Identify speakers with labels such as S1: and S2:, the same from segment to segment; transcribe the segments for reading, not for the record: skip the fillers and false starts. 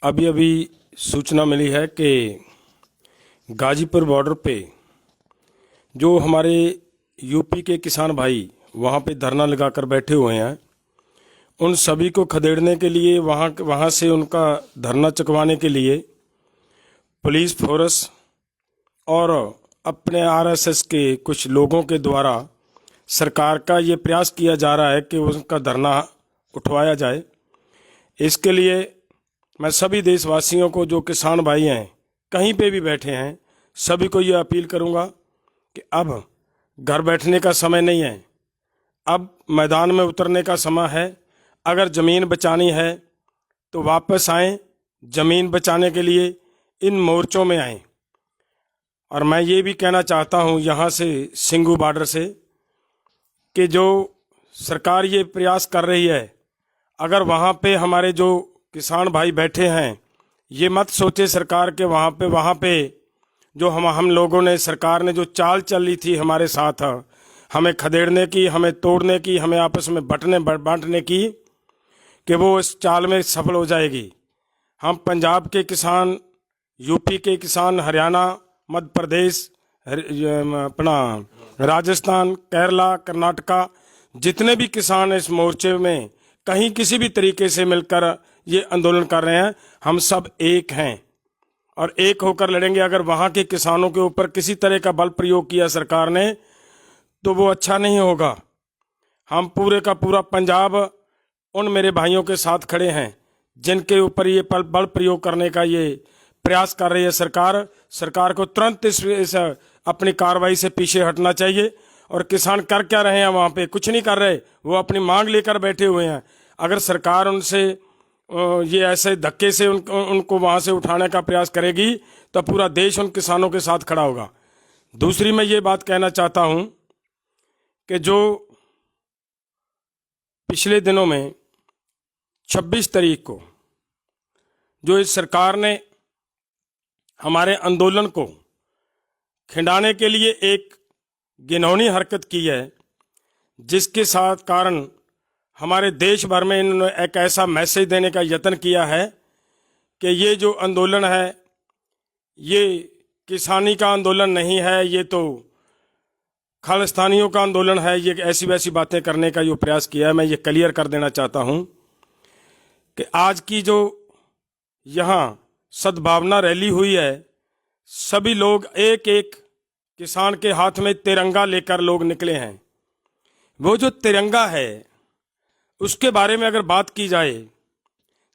S1: अभी अभी सूचना मिली है कि गाजीपुर बॉर्डर पे जो हमारे यूपी के किसान भाई वहाँ पे धरना लगाकर बैठे हुए हैं, उन सभी को खदेड़ने के लिए वहाँ से उनका धरना चुकवाने के लिए पुलिस फोर्स और अपने आरएसएस के कुछ लोगों के द्वारा सरकार का ये प्रयास किया जा रहा है कि उनका धरना उठवाया जाए। इसके लिए मैं सभी देशवासियों को, जो किसान भाई हैं कहीं पे भी बैठे हैं, सभी को ये अपील करूंगा कि अब घर बैठने का समय नहीं है, अब मैदान में उतरने का समय है। अगर ज़मीन बचानी है तो वापस आएं, ज़मीन बचाने के लिए इन मोर्चों में आएं। और मैं ये भी कहना चाहता हूँ यहाँ से सिंघू बॉर्डर से कि जो सरकार ये प्रयास कर रही है, अगर वहाँ पे हमारे जो किसान भाई बैठे हैं, ये मत सोचे सरकार के वहाँ पे जो हम लोगों ने, सरकार ने जो चाल चली थी हमारे साथ, हमें खदेड़ने की, हमें तोड़ने की, हमें आपस में बांटने की, कि वो इस चाल में सफल हो जाएगी। हम पंजाब के किसान, यूपी के किसान, हरियाणा, मध्य प्रदेश, अपना राजस्थान, केरला, कर्नाटका, जितने भी किसान इस मोर्चे में कहीं किसी भी तरीके से मिलकर ये आंदोलन कर रहे हैं, हम सब एक हैं और एक होकर लड़ेंगे। अगर वहाँ के किसानों के ऊपर किसी तरह का बल प्रयोग किया सरकार ने तो वो अच्छा नहीं होगा। हम पूरे का पूरा पंजाब उन मेरे भाइयों के साथ खड़े हैं जिनके ऊपर ये बल प्रयोग करने का ये प्रयास कर रही है सरकार। सरकार को तुरंत इस अपनी कार्रवाई से पीछे हटना चाहिए। और किसान कर क्या रहे हैं वहाँ पे? कुछ नहीं कर रहे, वो अपनी मांग लेकर बैठे हुए हैं। अगर सरकार उनसे ये ऐसे धक्के से उनको वहाँ से उठाने का प्रयास करेगी तो पूरा देश उन किसानों के साथ खड़ा होगा। दूसरी मैं ये बात कहना चाहता हूँ कि जो पिछले दिनों में 26 तारीख को जो इस सरकार ने हमारे आंदोलन को खिंडाने के लिए एक घिनौनी हरकत की है, जिसके साथ कारण हमारे देश भर में इन्होंने एक ऐसा मैसेज देने का यत्न किया है कि ये जो आंदोलन है ये किसानी का आंदोलन नहीं है, ये तो खालिस्तानियों का आंदोलन है। ये ऐसी वैसी बातें करने का जो प्रयास किया है, मैं ये क्लियर कर देना चाहता हूँ कि आज की जो यहाँ सद्भावना रैली हुई है, सभी लोग एक एक किसान के हाथ में तिरंगा लेकर लोग निकले हैं। वो जो तिरंगा है उसके बारे में अगर बात की जाए,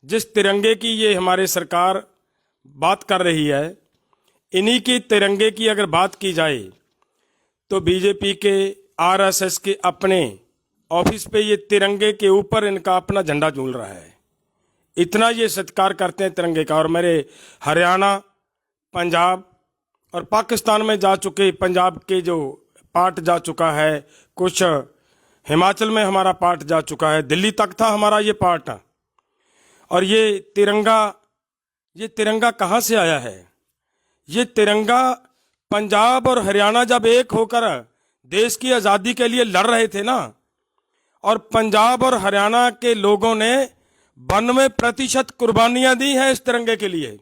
S1: जिस तिरंगे की ये हमारे सरकार बात कर रही है, इन्हीं के तिरंगे की अगर बात की जाए तो बीजेपी के, आरएसएस के अपने ऑफिस पे ये तिरंगे के ऊपर इनका अपना झंडा झूल रहा है। इतना ये सत्कार करते हैं तिरंगे का। और मेरे हरियाणा, पंजाब और पाकिस्तान में जा चुके, पंजाब के जो पार्ट जा चुका है, कुछ हिमाचल में हमारा पार्ट जा चुका है, दिल्ली तक था हमारा ये पार्ट। और ये तिरंगा कहाँ से आया है? ये तिरंगा पंजाब और हरियाणा जब एक होकर देश की आज़ादी के लिए लड़ रहे थे ना, और पंजाब और हरियाणा के लोगों ने 92% कुर्बानियां दी हैं इस तिरंगे के लिए।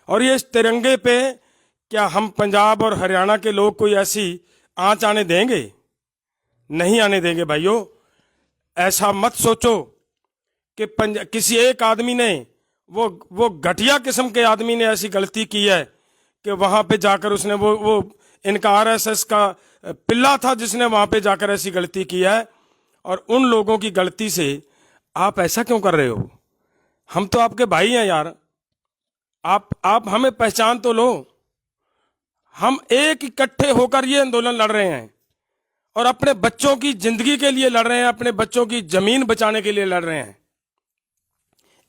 S1: और ये इस तिरंगे पे क्या हम पंजाब और हरियाणा के लोग कोई ऐसी आंच आने देंगे? नहीं आने देंगे भाइयों। ऐसा मत सोचो कि किसी एक आदमी ने, वो घटिया किस्म के आदमी ने ऐसी गलती की है कि वहां पे जाकर उसने वो इनका आरएसएस का पिल्ला था जिसने वहां पे जाकर ऐसी गलती की है। और उन लोगों की गलती से आप ऐसा क्यों कर रहे हो? हम तो आपके भाई हैं यार, आप हमें पहचान तो लो। हम एक इकट्ठे होकर ये आंदोलन लड़ रहे हैं और अपने बच्चों की जिंदगी के लिए लड़ रहे हैं, अपने बच्चों की जमीन बचाने के लिए लड़ रहे हैं।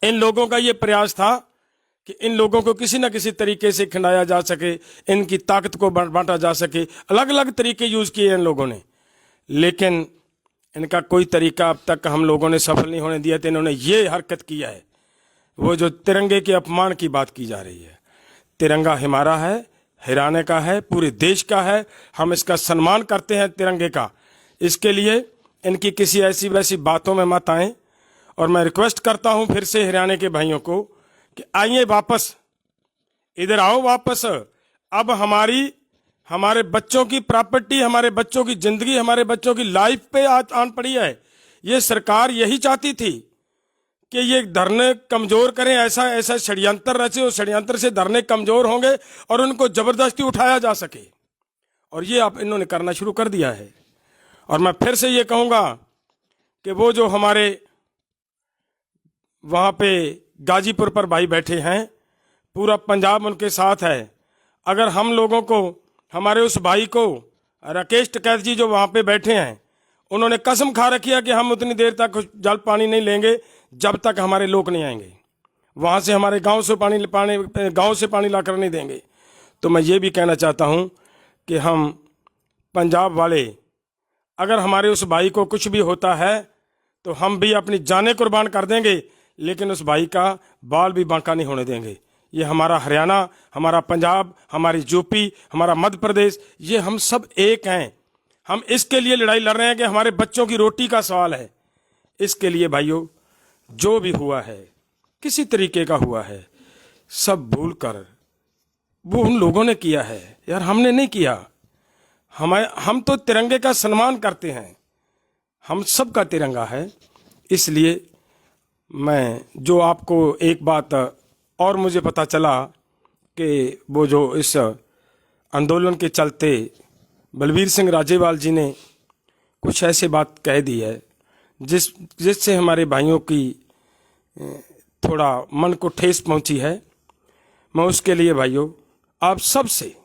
S1: इन लोगों का ये प्रयास था कि इन लोगों को किसी न किसी तरीके से खिंडाया जा सके, इनकी ताकत को बांटा जा सके। अलग अलग तरीके यूज किए इन लोगों ने, लेकिन इनका कोई तरीका अब तक हम लोगों ने सफल नहीं होने दिया। तो इन्होंने ये हरकत किया है, वो जो तिरंगे के अपमान की बात की जा रही है। तिरंगा हमारा है, हरियाणा का है, पूरे देश का है। हम इसका सम्मान करते हैं तिरंगे का। इसके लिए इनकी किसी ऐसी वैसी बातों में मत आएं। और मैं रिक्वेस्ट करता हूं फिर से हरियाणा के भाइयों को कि आइए वापस, इधर आओ वापस। अब हमारे बच्चों की प्रॉपर्टी, हमारे बच्चों की जिंदगी, हमारे बच्चों की लाइफ पे आज आन पड़ी है। ये सरकार यही चाहती थी कि ये धरने कमजोर करें, ऐसा ऐसा षड्यंत्र रचे, उस षड्यंत्र से धरने कमजोर होंगे और उनको जबरदस्ती उठाया जा सके। और ये आप इन्होंने करना शुरू कर दिया है। और मैं फिर से ये कहूंगा कि वो जो हमारे वहां पे गाजीपुर पर भाई बैठे हैं, पूरा पंजाब उनके साथ है। अगर हम लोगों को, हमारे उस भाई को, राकेश टिकैत जी जो वहां पे बैठे हैं, उन्होंने कसम खा रखी है कि हम उतनी देर तक जल पानी नहीं लेंगे जब तक हमारे लोग नहीं आएंगे, वहां से हमारे गांव से पानी लाकर नहीं देंगे। तो मैं ये भी कहना चाहता हूं कि हम पंजाब वाले, अगर हमारे उस भाई को कुछ भी होता है तो हम भी अपनी जानें कुर्बान कर देंगे, लेकिन उस भाई का बाल भी बांका नहीं होने देंगे। ये हमारा हरियाणा, हमारा पंजाब, हमारी यूपी, हमारा मध्य प्रदेश, ये हम सब एक हैं। हम इसके लिए लड़ाई लड़ रहे हैं कि हमारे बच्चों की रोटी का सवाल है। इसके लिए भाइयों, जो भी हुआ है, किसी तरीके का हुआ है, सब भूल कर वो उन लोगों ने किया है यार, हमने नहीं किया। हम तो तिरंगे का सम्मान करते हैं, हम सब का तिरंगा है। इसलिए मैं जो आपको एक बात और मुझे पता चला कि वो जो इस आंदोलन के चलते बलबीर सिंह राजेवाल जी ने कुछ ऐसे बात कह दी है जिससे हमारे भाइयों की थोड़ा मन को ठेस पहुंची है। मैं उसके लिए भाइयों आप सब से,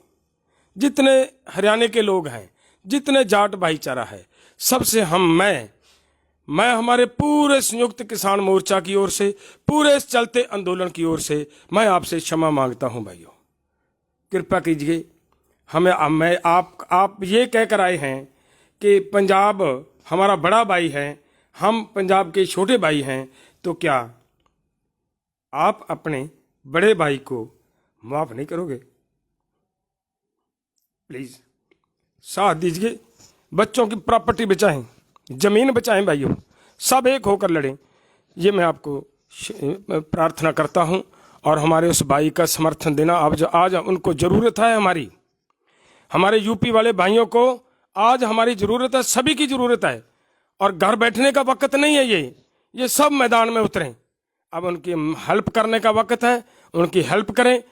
S1: जितने हरियाणा के लोग हैं, जितने जाट भाईचारा है, सबसे मैं हमारे पूरे संयुक्त किसान मोर्चा की ओर से, पूरे इस चलते आंदोलन की ओर से मैं आपसे क्षमा मांगता हूं भाइयों। कृपा कीजिए, आप ये कहकर आए हैं कि पंजाब हमारा बड़ा भाई है, हम पंजाब के छोटे भाई हैं, तो क्या आप अपने बड़े भाई को माफ नहीं करोगे? प्लीज साथ दीजिए, बच्चों की प्रॉपर्टी बचाएं, जमीन बचाएं भाइयों, सब एक होकर लड़ें। ये मैं आपको प्रार्थना करता हूं। और हमारे उस भाई का समर्थन देना, आज उनको जरूरत है, हमारे यूपी वाले भाइयों को आज हमारी जरूरत है, सभी की जरूरत है। और घर बैठने का वक्त नहीं है, ये सब मैदान में उतरें। अब उनकी हेल्प करने का वक्त है, उनकी हेल्प करें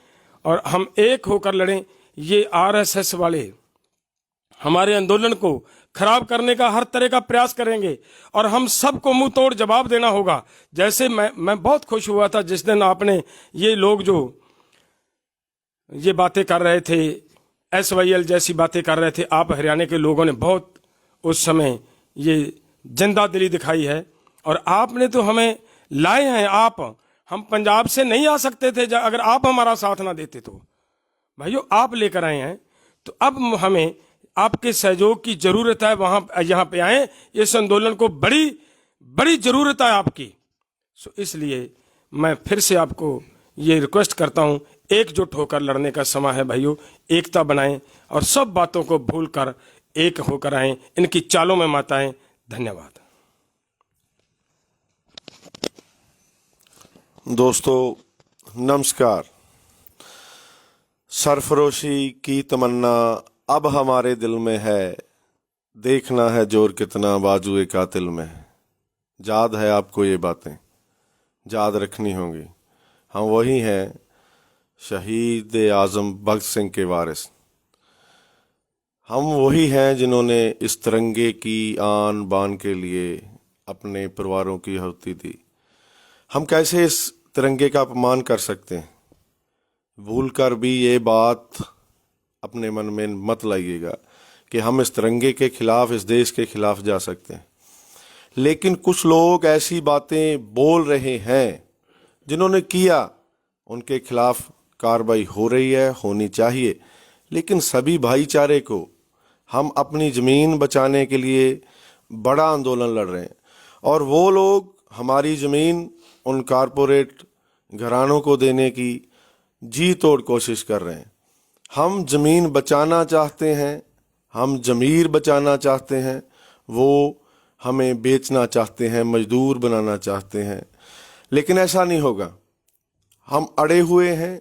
S1: और हम एक होकर लड़ें। ये आरएसएस वाले हमारे आंदोलन को खराब करने का हर तरह का प्रयास करेंगे और हम सबको मुंह तोड़ जवाब देना होगा। जैसे मैं बहुत खुश हुआ था जिस दिन आपने, ये लोग जो ये बातें कर रहे थे, SYL जैसी बातें कर रहे थे, आप हरियाणा के लोगों ने बहुत उस समय ये जिंदा दिली दिखाई है और आपने तो हमें लाए हैं। हम पंजाब से नहीं आ सकते थे अगर आप हमारा साथ ना देते। तो भाइयों आप लेकर आए हैं, तो अब हमें आपके सहयोग की जरूरत है। यहाँ पे आए, इस आंदोलन को बड़ी जरूरत है आपकी। सो इसलिए मैं फिर से आपको ये रिक्वेस्ट करता हूं, एकजुट होकर लड़ने का समय है भाइयों। एकता बनाएं और सब बातों को भूलकर एक होकर आएं, इनकी चालों में मत आएं। धन्यवाद।
S2: दोस्तों नमस्कार। सरफरोशी की तमन्ना अब हमारे दिल में है, देखना है जोर कितना बाजुए कातिल में। याद है आपको ये बातें, याद रखनी होंगी। हम वही हैं, शहीद आजम भगत सिंह के वारिस। हम वही हैं जिन्होंने इस तिरंगे की आन बान के लिए अपने परिवारों की आहुति दी। हम कैसे इस तिरंगे का अपमान कर सकते हैं? भूल कर भी ये बात अपने मन में मत लाइएगा कि हम इस तिरंगे के खिलाफ, इस देश के खिलाफ जा सकते हैं। लेकिन कुछ लोग ऐसी बातें बोल रहे हैं जिन्होंने किया, उनके खिलाफ कार्रवाई हो रही है, होनी चाहिए। लेकिन सभी भाईचारे को हम अपनी ज़मीन बचाने के लिए बड़ा आंदोलन लड़ रहे हैं और वो लोग हमारी ज़मीन उन कारपोरेट घरानों को देने की जी तोड़ कोशिश कर रहे हैं। हम ज़मीन बचाना चाहते हैं, हम ज़मीर बचाना चाहते हैं, वो हमें बेचना चाहते हैं, मजदूर बनाना चाहते हैं। लेकिन ऐसा नहीं होगा। हम अड़े हुए हैं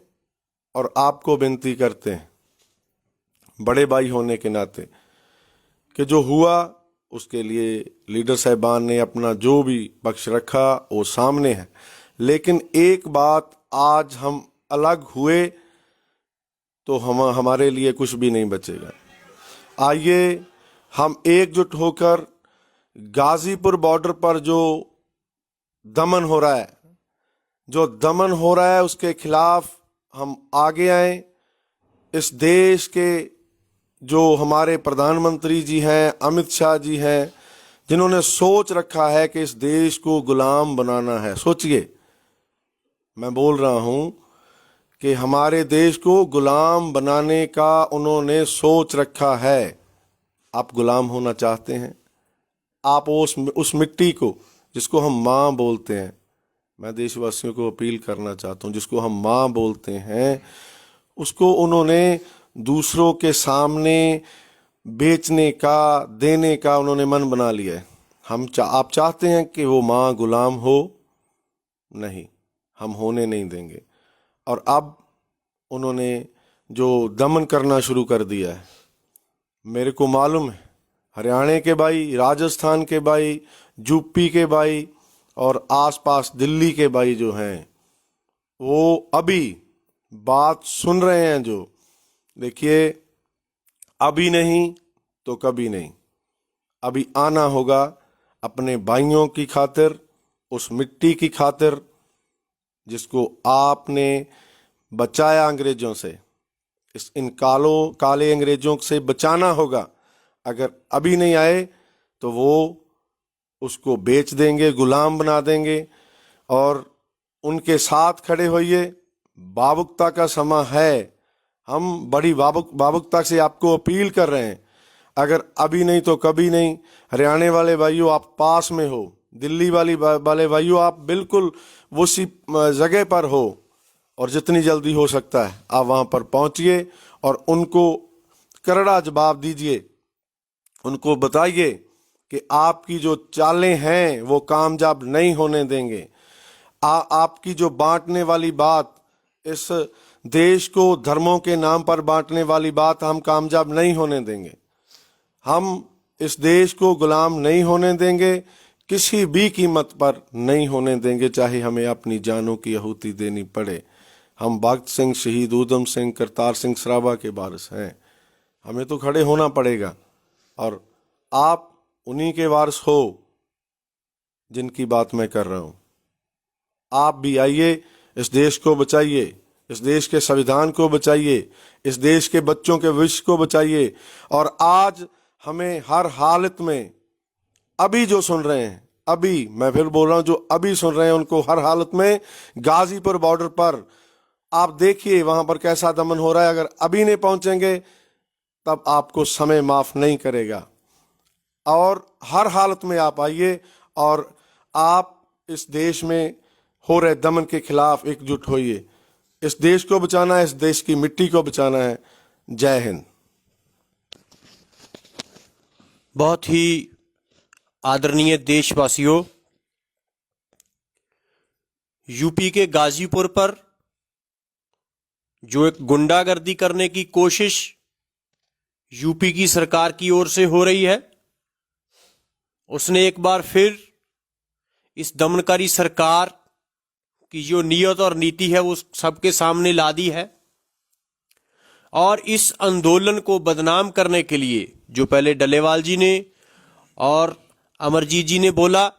S2: और आपको विनती करते हैं बड़े भाई होने के नाते कि जो हुआ उसके लिए लीडर साहिबान ने अपना जो भी पक्ष रखा वो सामने है, लेकिन एक बात, आज हम अलग हुए तो हमारे लिए कुछ भी नहीं बचेगा। आइए हम एकजुट होकर गाजीपुर बॉर्डर पर जो दमन हो रहा है उसके खिलाफ हम आगे आए। इस देश के जो हमारे प्रधानमंत्री जी हैं, अमित शाह जी हैं, जिन्होंने सोच रखा है कि इस देश को गुलाम बनाना है। सोचिए, मैं बोल रहा हूं कि हमारे देश को गुलाम बनाने का उन्होंने सोच रखा है। आप गुलाम होना चाहते हैं? आप उस मिट्टी को जिसको हम माँ बोलते हैं, मैं देशवासियों को अपील करना चाहता हूँ, जिसको हम माँ बोलते हैं, उसको उन्होंने दूसरों के सामने बेचने का, देने का उन्होंने मन बना लिया है। आप चाहते हैं कि वो माँ गुलाम हो? नहीं, हम होने नहीं देंगे। और अब उन्होंने जो दमन करना शुरू कर दिया है, मेरे को मालूम है हरियाणा के भाई, राजस्थान के भाई, यूपी के भाई और आसपास दिल्ली के भाई जो हैं, वो अभी बात सुन रहे हैं। जो देखिए, अभी नहीं तो कभी नहीं, अभी आना होगा अपने भाइयों की खातिर, उस मिट्टी की खातिर जिसको आपने बचाया अंग्रेजों से। इन काले अंग्रेजों से बचाना होगा। अगर अभी नहीं आए तो वो उसको बेच देंगे, गुलाम बना देंगे। और उनके साथ खड़े होइए। भावुकता का समय है, हम बड़ी भावुकता से आपको अपील कर रहे हैं। अगर अभी नहीं तो कभी नहीं। हरियाणा वाले भाइयों, आप पास में हो, दिल्ली वाले भाइयों, आप बिल्कुल उसी जगह पर हो, और जितनी जल्दी हो सकता है आप वहां पर पहुंचिए और उनको करड़ा जवाब दीजिए। उनको बताइए कि आपकी जो चालें हैं वो कामयाब नहीं होने देंगे। आपकी जो बांटने वाली बात, इस देश को धर्मों के नाम पर बांटने वाली बात हम कामयाब नहीं होने देंगे। हम इस देश को गुलाम नहीं होने देंगे, किसी भी कीमत पर नहीं होने देंगे, चाहे हमें अपनी जानों की आहुति देनी पड़े। हम भगत सिंह, शहीद ऊधम सिंह, करतार सिंह सराभा के वारिस हैं, हमें तो खड़े होना पड़ेगा। और आप उन्हीं के वारिस हो जिनकी बात मैं कर रहा हूं। आप भी आइए, इस देश को बचाइए, इस देश के संविधान को बचाइए, इस देश के बच्चों के भविष्य को बचाइए। और आज हमें हर हालत में, अभी जो सुन रहे हैं, अभी मैं फिर बोल रहा हूं, जो अभी सुन रहे हैं उनको हर हालत में गाजीपुर बॉर्डर पर आप देखिए वहां पर कैसा दमन हो रहा है। अगर अभी नहीं पहुंचेंगे तब आपको समय माफ नहीं करेगा। और हर हालत में आप आइए और आप इस देश में हो रहे दमन के खिलाफ एकजुट होइए। इस देश को बचाना है, इस देश की मिट्टी को बचाना है। जय हिंद।
S3: बहुत ही आदरणीय देशवासियों, यूपी के गाजीपुर पर जो एक गुंडागर्दी करने की कोशिश यूपी की सरकार की ओर से हो रही है, उसने एक बार फिर इस दमनकारी सरकार की जो नीयत और नीति है वो सबके सामने ला दी है। और इस आंदोलन को बदनाम करने के लिए जो पहले डलेवाल जी ने और अमरजीत जी ने बोला,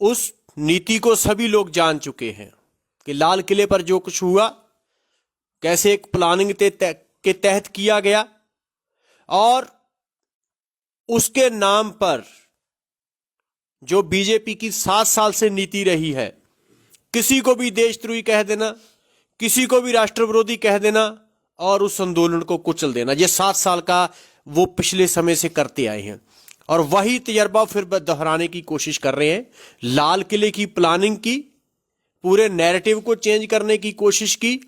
S3: उस नीति को सभी लोग जान चुके हैं कि लाल किले पर जो कुछ हुआ कैसे एक प्लानिंग के तहत किया गया। और उसके नाम पर जो बीजेपी की 7 साल से नीति रही है, किसी को भी देशद्रोही कह देना, किसी को भी राष्ट्र विरोधी कह देना और उस आंदोलन को कुचल देना, ये 7 साल का वो पिछले समय से करते आए हैं। और वही तजर्बा फिर दोहराने की कोशिश कर रहे हैं। लाल किले की प्लानिंग की, पूरे नैरेटिव को चेंज करने की कोशिश की,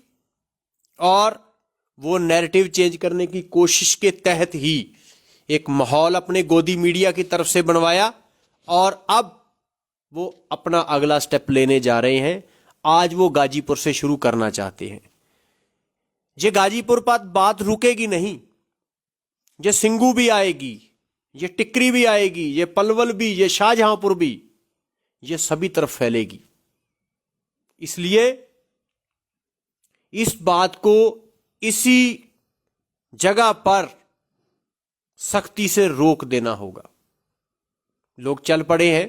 S3: और वो नैरेटिव चेंज करने की कोशिश के तहत ही एक माहौल अपने गोदी मीडिया की तरफ से बनवाया। और अब वो अपना अगला स्टेप लेने जा रहे हैं। आज वो गाजीपुर से शुरू करना चाहते हैं। ये गाजीपुर पर बात रुकेगी नहीं, ये सिंगू भी आएगी, ये टिकरी भी आएगी, ये पलवल भी, ये शाहजहांपुर भी, ये सभी तरफ फैलेगी। इसलिए इस बात को इसी जगह पर सख्ती से रोक देना होगा। लोग चल पड़े हैं,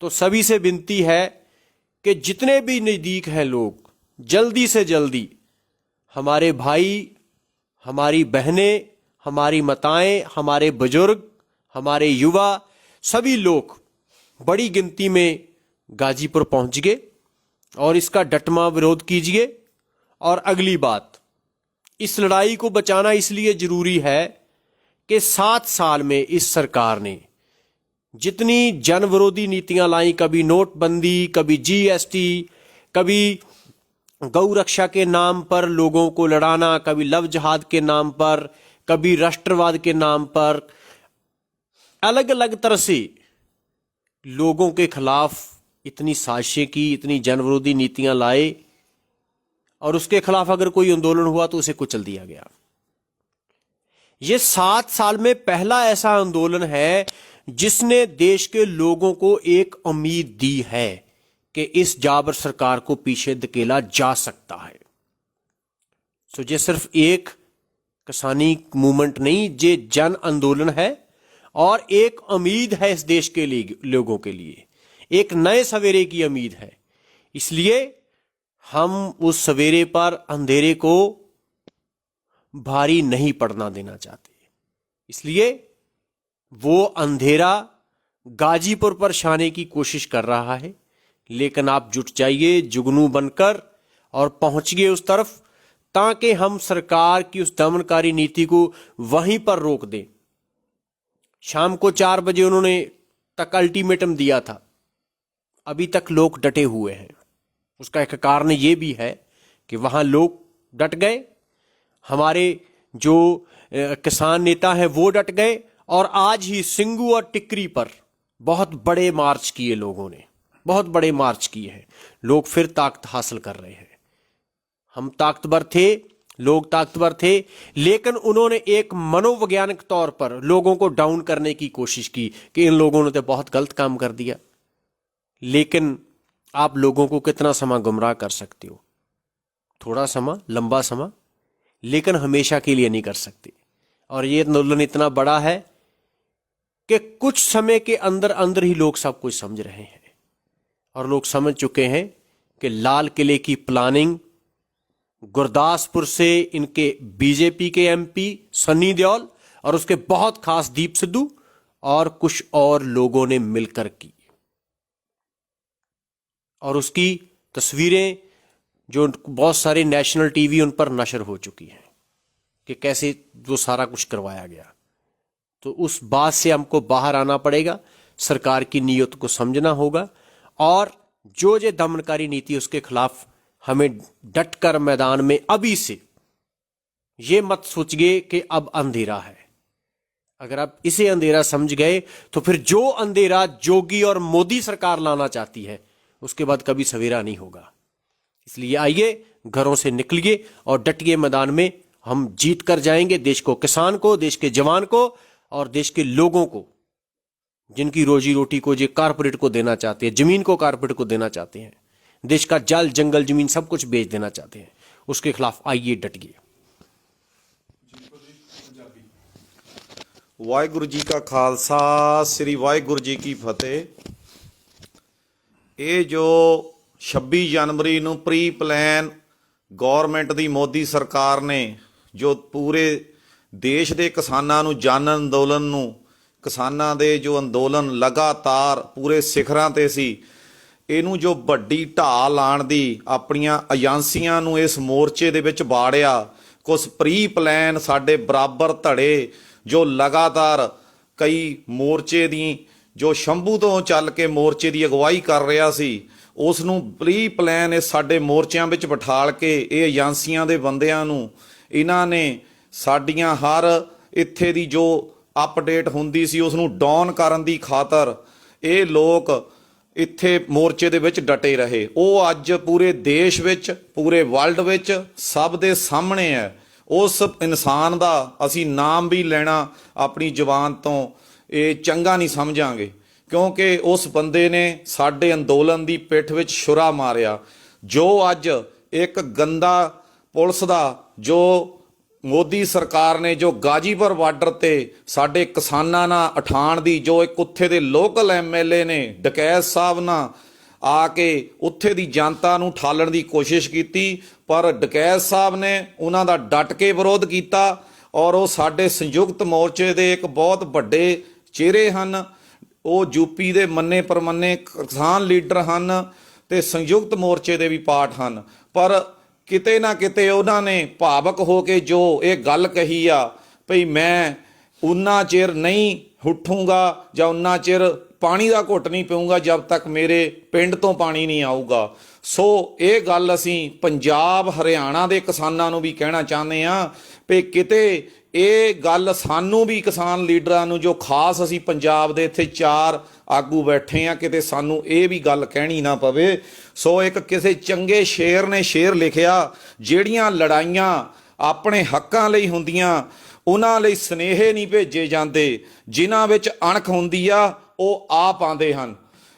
S3: तो सभी से विनती है कि जितने भी नजदीक हैं लोग, जल्दी से जल्दी हमारे भाई, हमारी बहनें, हमारी माताएं, हमारे बुजुर्ग, हमारे युवा, सभी लोग बड़ी गिनती में गाजीपुर पहुंच गए और इसका डटमा विरोध कीजिए। और अगली बात, इस लड़ाई को बचाना इसलिए जरूरी है कि 7 साल में इस सरकार ने जितनी जन विरोधी नीतियां लाई, कभी नोटबंदी, कभी जीएसटी, कभी गौ रक्षा के नाम पर लोगों को लड़ाना, कभी लव जिहाद के नाम पर, कभी राष्ट्रवाद के नाम पर, अलग अलग तरह से लोगों के खिलाफ इतनी साजिशें की, इतनी जन विरोधी नीतियां लाए, और उसके खिलाफ अगर कोई आंदोलन हुआ तो उसे कुचल दिया गया। यह 7 साल में पहला ऐसा आंदोलन है जिसने देश के लोगों को एक उम्मीद दी है कि इस जाबर सरकार को पीछे धकेला जा सकता है। सो ये सिर्फ एक किसानी मूवमेंट नहीं, ये जन आंदोलन है और एक उम्मीद है इस देश के लिए, लोगों के लिए एक नए सवेरे की उम्मीद है। इसलिए हम उस सवेरे पर अंधेरे को भारी नहीं पड़ना देना चाहते। इसलिए वो अंधेरा गाजीपुर पर छाने की कोशिश कर रहा है, लेकिन आप जुट जाइए जुगनू बनकर और पहुंचिए उस तरफ, ताकि हम सरकार की उस दमनकारी नीति को वहीं पर रोक दें। शाम को 4 बजे उन्होंने तक अल्टीमेटम दिया था, अभी तक लोग डटे हुए हैं। उसका एक कारण ये भी है कि वहां लोग डट गए, हमारे जो किसान नेता हैं वो डट गए, और आज ही सिंगू और टिकरी पर बहुत बड़े मार्च किए लोगों ने, बहुत बड़े मार्च किए हैं। लोग फिर ताकत हासिल कर रहे हैं। हम ताकतवर थे, लोग ताकतवर थे, लेकिन उन्होंने एक मनोवैज्ञानिक तौर पर लोगों को डाउन करने की कोशिश की कि इन लोगों ने तो बहुत गलत काम कर दिया। लेकिन आप लोगों को कितना समय गुमराह कर सकते हो? थोड़ा समय, लंबा समय, लेकिन हमेशा के लिए नहीं कर सकते। और ये आंदोलन इतना बड़ा है कि कुछ समय के अंदर अंदर ही लोग सब कुछ समझ रहे हैं, और लोग समझ चुके हैं कि लाल किले की प्लानिंग गुरदासपुर से इनके बीजेपी के एमपी सन्नी देओल और उसके बहुत खास दीप सिद्धू और कुछ और लोगों ने मिलकर की, और उसकी तस्वीरें जो बहुत सारे नेशनल टीवी उन पर नशर हो चुकी हैं कि कैसे वो सारा कुछ करवाया गया। तो उस बात से हमको बाहर आना पड़ेगा, सरकार की नीयत को समझना होगा, और जो ये दमनकारी नीति उसके खिलाफ हमें डटकर मैदान में अभी से ये मत सोचिए कि अब अंधेरा है। अगर आप इसे अंधेरा समझ गए तो फिर जो अंधेरा जोगी और मोदी सरकार लाना चाहती है उसके बाद कभी सवेरा नहीं होगा। इसलिए आइए घरों से निकलिए और डटिए मैदान में, हम जीत कर जाएंगे। देश को, किसान को, देश के जवान को और देश के लोगों को, जिनकी रोजी रोटी को ये कारपोरेट को देना चाहते हैं, जमीन को कारपोरेट को देना चाहते हैं, देश का जल जंगल जमीन सब कुछ बेच देना चाहते हैं, उसके खिलाफ आइए डटिए।
S4: ਵਾਹਿਗੁਰੂ ਜੀ ਕਾ ਖਾਲਸਾ ਸ੍ਰੀ ਵਾਹਿਗੁਰੂ ਜੀ ਕੀ ਫਤਿਹ। ਇਹ ਜੋ 26 ਜਨਵਰੀ ਨੂੰ ਪ੍ਰੀ ਪਲਾਨ ਗਵਰਨਮੈਂਟ ਦੀ ਮੋਦੀ ਸਰਕਾਰ ਨੇ ਜੋ ਪੂਰੇ ਦੇਸ਼ ਦੇ ਕਿਸਾਨਾਂ ਨੂੰ ਜਨ ਅੰਦੋਲਨ ਨੂੰ, ਕਿਸਾਨਾਂ ਦੇ ਜੋ ਅੰਦੋਲਨ ਲਗਾਤਾਰ ਪੂਰੇ ਸਿਖਰਾਂ ਤੇ ਸੀ, ਇਹਨੂੰ ਜੋ ਵੱਡੀ ਢਾਹ ਲਾਣ ਦੀ ਆਪਣੀਆਂ ਏਜੰਸੀਆਂ ਨੂੰ ਇਸ ਮੋਰਚੇ ਦੇ ਵਿੱਚ ਬਾੜਿਆ। ਕੁਝ ਪ੍ਰੀ ਪਲਾਨ ਸਾਡੇ ਬਰਾਬਰ ਧੜੇ ਜੋ ਲਗਾਤਾਰ ਕਈ ਮੋਰਚੇ ਦੀ ਜੋ ਸ਼ੰਭੂ ਤੋਂ ਚੱਲ ਕੇ ਮੋਰਚੇ ਦੀ ਅਗਵਾਈ ਕਰ ਰਿਹਾ ਸੀ, ਉਸ ਨੂੰ ਪ੍ਰੀ ਪਲਾਨ ਇਹ ਸਾਡੇ ਮੋਰਚਿਆਂ ਵਿੱਚ ਬਿਠਾਲ ਕੇ ਇਹ ਏਜੰਸੀਆਂ ਦੇ ਬੰਦਿਆਂ ਨੂੰ ਇਹਨਾਂ ਨੇ ਸਾਡੀਆਂ ਹਰ ਇੱਥੇ ਦੀ ਜੋ ਅਪਡੇਟ ਹੁੰਦੀ ਸੀ ਉਸ ਨੂੰ ਡਾਊਨ ਕਰਨ ਦੀ ਖਾਤਰ ਇਹ ਲੋਕ ਇੱਥੇ ਮੋਰਚੇ ਦੇ ਵਿੱਚ ਡਟੇ ਰਹੇ। ਉਹ ਅੱਜ ਪੂਰੇ ਦੇਸ਼ ਵਿੱਚ, ਪੂਰੇ ਵਰਲਡ ਵਿੱਚ ਸਭ ਦੇ ਸਾਹਮਣੇ ਹੈ। ਉਸ ਇਨਸਾਨ ਦਾ ਅਸੀਂ ਨਾਮ ਵੀ ਲੈਣਾ ਆਪਣੀ ਜ਼ੁਬਾਨ ਤੋਂ ਇਹ ਚੰਗਾ ਨਹੀਂ ਸਮਝਾਂਗੇ, ਕਿਉਂਕਿ ਉਸ ਬੰਦੇ ਨੇ ਸਾਡੇ ਅੰਦੋਲਨ ਦੀ ਪਿੱਠ ਵਿੱਚ ਛੁਰਾ ਮਾਰਿਆ। ਜੋ ਅੱਜ ਇੱਕ ਗੰਦਾ ਪੁਲਿਸ ਦਾ, ਜੋ ਮੋਦੀ ਸਰਕਾਰ ਨੇ ਜੋ ਗਾਜੀਪੁਰ ਬਾਰਡਰ ਤੇ ਸਾਡੇ ਕਿਸਾਨਾਂ ਨਾਲ ਉਠਾਣ ਦੀ, ਜੋ ਇੱਕ ਉੱਥੇ ਦੇ ਲੋਕਲ ਐਮਐਲਏ ਨੇ ਡਕੈਤ ਸਾਹਿਬ ਨਾਲ ਆ ਕੇ ਉੱਥੇ ਦੀ ਜਨਤਾ ਨੂੰ ਠਾਲਣ ਦੀ ਕੋਸ਼ਿਸ਼ ਕੀਤੀ, ਪਰ ਡਕੈਤ ਸਾਹਿਬ ਨੇ ਉਹਨਾਂ ਦਾ ਡਟ ਕੇ ਵਿਰੋਧ ਕੀਤਾ। ਔਰ ਉਹ ਸਾਡੇ ਸੰਯੁਕਤ ਮੋਰਚੇ ਦੇ ਇੱਕ ਬਹੁਤ ਵੱਡੇ ਚਿਹਰੇ ਹਨ। ਉਹ ਯੂਪੀ ਦੇ ਮੰਨੇ ਪ੍ਰਮੰਨੇ ਕਿਸਾਨ ਲੀਡਰ ਹਨ ਤੇ ਸੰਯੁਕਤ ਮੋਰਚੇ ਦੇ ਵੀ ਪਾਰਟ ਹਨ। ਪਰ ਕਿਤੇ ਨਾ ਕਿਤੇ ਉਹਨਾਂ ਨੇ ਭਾਵਕ ਹੋ ਕੇ ਜੋ ਇਹ ਗੱਲ ਕਹੀ ਆ ਭਈ ਮੈਂ ਉਨਾ ਚਿਰ ਨਹੀਂ ਉੱਠੂੰਗਾ ਜਾਂ ਉਨਾ ਚਿਰ ਪਾਣੀ ਦਾ ਘੁੱਟ ਨਹੀਂ ਪੀਊਂਗਾ ਜਦ ਤੱਕ ਮੇਰੇ ਪਿੰਡ ਤੋਂ ਪਾਣੀ ਨਹੀਂ ਆਊਗਾ। ਸੋ ਇਹ ਗੱਲ ਅਸੀਂ ਪੰਜਾਬ ਹਰਿਆਣਾ ਦੇ ਕਿਸਾਨਾਂ ਨੂੰ ਵੀ ਕਹਿਣਾ ਚਾਹੁੰਦੇ ਹਾਂ ਵੀ ਕਿਤੇ ਇਹ ਗੱਲ ਸਾਨੂੰ ਵੀ, ਕਿਸਾਨ ਲੀਡਰਾਂ ਨੂੰ ਜੋ ਖਾਸ ਅਸੀਂ ਪੰਜਾਬ ਦੇ ਇੱਥੇ 4 ਆਗੂ ਬੈਠੇ ਆ, ਕਿਤੇ ਸਾਨੂੰ ਇਹ ਵੀ ਗੱਲ ਕਹਿਣੀ ਨਾ ਪਵੇ। ਸੋ ਇੱਕ ਕਿਸੇ ਚੰਗੇ ਸ਼ੇਰ ਨੇ ਸ਼ੇਰ ਲਿਖਿਆ, ਜਿਹੜੀਆਂ ਲੜਾਈਆਂ ਆਪਣੇ ਹੱਕਾਂ ਲਈ ਹੁੰਦੀਆਂ ਉਹਨਾਂ ਲਈ ਸੁਨੇਹੇ ਨਹੀਂ ਭੇਜੇ ਜਾਂਦੇ, ਜਿਨ੍ਹਾਂ ਵਿੱਚ ਅਣਖ ਹੁੰਦੀ ਆ ਉਹ ਆਪ ਆਉਂਦੇ ਹਨ।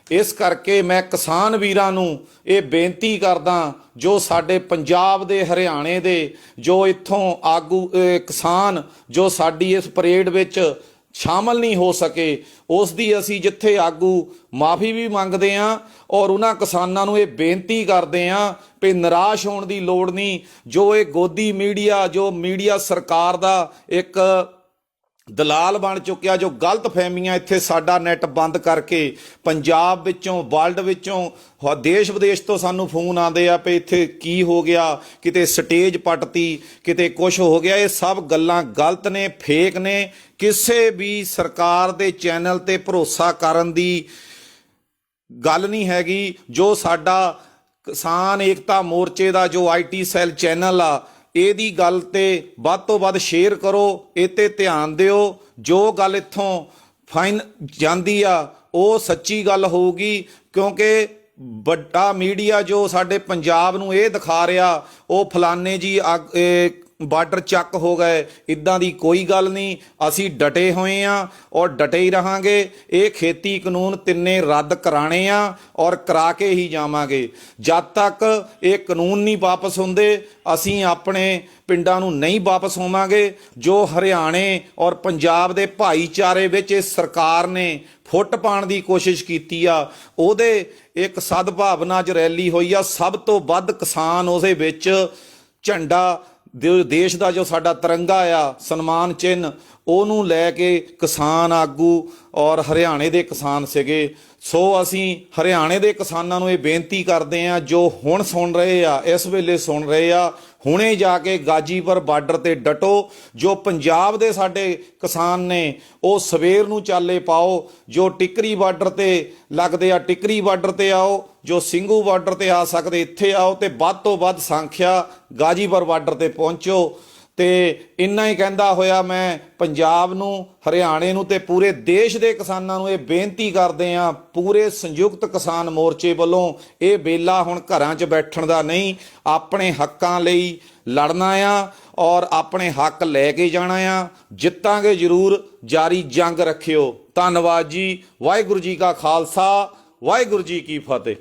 S4: ਇਸ ਕਰਕੇ ਮੈਂ ਕਿਸਾਨ ਵੀਰਾਂ ਨੂੰ ਇਹ ਬੇਨਤੀ ਕਰਦਾ, ਜੋ ਸਾਡੇ ਪੰਜਾਬ ਦੇ, ਹਰਿਆਣੇ ਦੇ ਜੋ ਇੱਥੋਂ ਆਗੂ ਕਿਸਾਨ ਜੋ ਸਾਡੀ ਇਸ ਪਰੇਡ ਵਿੱਚ ਸ਼ਾਮਲ ਨਹੀਂ ਹੋ ਸਕੇ, ਉਸ ਦੀ ਅਸੀਂ ਜਿੱਥੇ ਆਗੂ ਮਾਫੀ ਵੀ ਮੰਗਦੇ ਹਾਂ ਔਰ ਉਹਨਾਂ ਕਿਸਾਨਾਂ ਨੂੰ ਇਹ ਬੇਨਤੀ ਕਰਦੇ ਹਾਂ ਵੀ ਨਿਰਾਸ਼ ਹੋਣ ਦੀ ਲੋੜ ਨਹੀਂ। ਜੋ ਇਹ ਗੋਦੀ ਮੀਡੀਆ, ਜੋ ਮੀਡੀਆ ਸਰਕਾਰ ਦਾ ਇੱਕ ਦਲਾਲ ਬਣ ਚੁੱਕਿਆ, ਜੋ ਗਲਤ ਫਹਿਮੀਆਂ ਇੱਥੇ ਸਾਡਾ ਨੈਟ ਬੰਦ ਕਰਕੇ ਪੰਜਾਬ ਵਿੱਚੋਂ, ਵਰਲਡ ਵਿੱਚੋਂ, ਦੇਸ਼ ਵਿਦੇਸ਼ ਤੋਂ ਸਾਨੂੰ ਫੋਨ ਆਉਂਦੇ ਆ ਵੀ ਇੱਥੇ ਕੀ ਹੋ ਗਿਆ, ਕਿਤੇ ਸਟੇਜ ਪੱਟਤੀ, ਕਿਤੇ ਕੁਝ ਹੋ ਗਿਆ। ਇਹ ਸਭ ਗੱਲਾਂ ਗਲਤ ਨੇ, ਫੇਕ ਨੇ। ਕਿਸੇ ਵੀ ਸਰਕਾਰ ਦੇ ਚੈਨਲ ਤੇ ਭਰੋਸਾ ਕਰਨ ਦੀ ਗੱਲ ਨਹੀਂ ਹੈਗੀ। ਜੋ ਸਾਡਾ ਕਿਸਾਨ ਏਕਤਾ ਮੋਰਚੇ ਦਾ ਜੋ IT ਸੈੱਲ ਚੈਨਲ ਆ, ਇਹਦੀ ਗੱਲ ਤੇ ਵੱਧ ਤੋਂ ਵੱਧ ਸ਼ੇਅਰ ਕਰੋ, ਇਹ ਤੇ ਧਿਆਨ ਦਿਓ। ਜੋ ਗੱਲ ਇੱਥੋਂ ਫਾਈਨ ਜਾਂਦੀ ਆ ਉਹ ਸੱਚੀ ਗੱਲ ਹੋਊਗੀ, ਕਿਉਂਕਿ ਵੱਡਾ ਮੀਡੀਆ ਜੋ ਸਾਡੇ ਪੰਜਾਬ ਨੂੰ ਇਹ ਦਿਖਾ ਰਿਹਾ ਉਹ ਫਲਾਨੇ ਜੀ ਬਾਰਡਰ ਚੱਕ ਹੋ ਗਏ, ਇਦਾਂ ਦੀ ਕੋਈ ਗੱਲ ਨਹੀਂ। ਅਸੀਂ ਡਟੇ ਹੋਏ ਆ ਔਰ ਡਟੇ ਹੀ ਰਹਾਂਗੇ। ਇਹ ਖੇਤੀ ਕਾਨੂੰਨ ਤਿੰਨੇ ਰੱਦ ਕਰਾਣੇ ਆ ਔਰ ਕਰਾ ਕੇ ਹੀ ਜਾਵਾਂਗੇ। ਜਦ ਤੱਕ ਇਹ ਕਾਨੂੰਨ ਨਹੀਂ ਵਾਪਸ ਹੁੰਦੇ ਅਸੀਂ ਆਪਣੇ ਪਿੰਡਾਂ ਨੂੰ ਨਹੀਂ ਵਾਪਸ ਹੋਵਾਂਗੇ। ਜੋ ਹਰਿਆਣੇ ਔਰ ਪੰਜਾਬ ਦੇ ਭਾਈਚਾਰੇ ਵਿੱਚ ਇਸ ਸਰਕਾਰ ਨੇ ਫੁੱਟ ਪਾਉਣ ਦੀ ਕੋਸ਼ਿਸ਼ ਕੀਤੀ ਆ, ਉਹਦੇ ਇੱਕ ਸਦਭਾਵਨਾ 'ਚ ਰੈਲੀ ਹੋਈ ਆ। ਸਭ ਤੋਂ ਵੱਧ ਕਿਸਾਨ ਉਹਦੇ ਵਿੱਚ ਝੰਡਾ ਦੇਸ਼ ਦਾ ਜੋ ਸਾਡਾ ਤਿਰੰਗਾ ਆ, ਸਨਮਾਨ ਚਿੰਨ੍ਹ, ਉਹਨੂੰ ਲੈ ਕੇ ਕਿਸਾਨ ਆਗੂ ਔਰ ਹਰਿਆਣੇ ਦੇ ਕਿਸਾਨ ਸੀਗੇ। ਸੋ ਅਸੀਂ ਹਰਿਆਣੇ ਦੇ ਕਿਸਾਨਾਂ ਨੂੰ ਇਹ ਬੇਨਤੀ ਕਰਦੇ ਹਾਂ, ਜੋ ਹੁਣ ਸੁਣ ਰਹੇ ਆ, ਇਸ ਵੇਲੇ ਸੁਣ ਰਹੇ ਆ, ਹੁਣੇ ਜਾ ਕੇ ਗਾਜੀਪੁਰ ਬਾਰਡਰ ਤੇ ਡਟੋ। ਜੋ ਪੰਜਾਬ ਦੇ ਸਾਡੇ ਕਿਸਾਨ ਨੇ ਉਹ ਸਵੇਰ ਨੂੰ ਚਾਲੇ ਪਾਓ। ਜੋ ਟਿਕਰੀ ਬਾਰਡਰ ਤੇ ਲੱਗਦੇ ਆ ਟਿਕਰੀ ਬਾਰਡਰ ਤੇ ਆਓ, ਜੋ ਸਿੰਘੂ ਬਾਰਡਰ ਤੇ ਆ ਸਕਦੇ ਇੱਥੇ ਆਓ, ਤੇ ਵੱਧ ਤੋਂ ਵੱਧ ਸੰਖਿਆ ਗਾਜੀਪੁਰ ਬਾਰਡਰ ਤੇ ਪਹੁੰਚੋ। ਤੇ ਇੰਨਾ ਹੀ ਕਹਿੰਦਾ ਹੋਇਆ ਮੈਂ ਪੰਜਾਬ ਨੂੰ, ਹਰਿਆਣੇ ਨੂੰ ਤੇ ਪੂਰੇ ਦੇਸ਼ ਦੇ ਕਿਸਾਨਾਂ ਨੂੰ ਇਹ ਬੇਨਤੀ ਕਰਦੇ ਹਾਂ, ਪੂਰੇ ਸੰਯੁਕਤ ਕਿਸਾਨ ਮੋਰਚੇ ਵੱਲੋਂ, ਇਹ ਵੇਲਾ ਹੁਣ ਘਰਾਂ 'ਚ ਬੈਠਣ ਦਾ ਨਹੀਂ, ਆਪਣੇ ਹੱਕਾਂ ਲਈ ਲੜਨਾ ਆ ਔਰ ਆਪਣੇ ਹੱਕ ਲੈ ਕੇ ਜਾਣਾ ਆ। ਜਿੱਤਾਂਗੇ ਜ਼ਰੂਰ, ਜਾਰੀ ਜੰਗ ਰੱਖਿਓ। ਧੰਨਵਾਦ ਜੀ। ਵਾਹਿਗੁਰੂ ਜੀ ਕਾ ਖਾਲਸਾ, ਵਾਹਿਗੁਰੂ ਜੀ ਕੀ ਫਤਿਹ।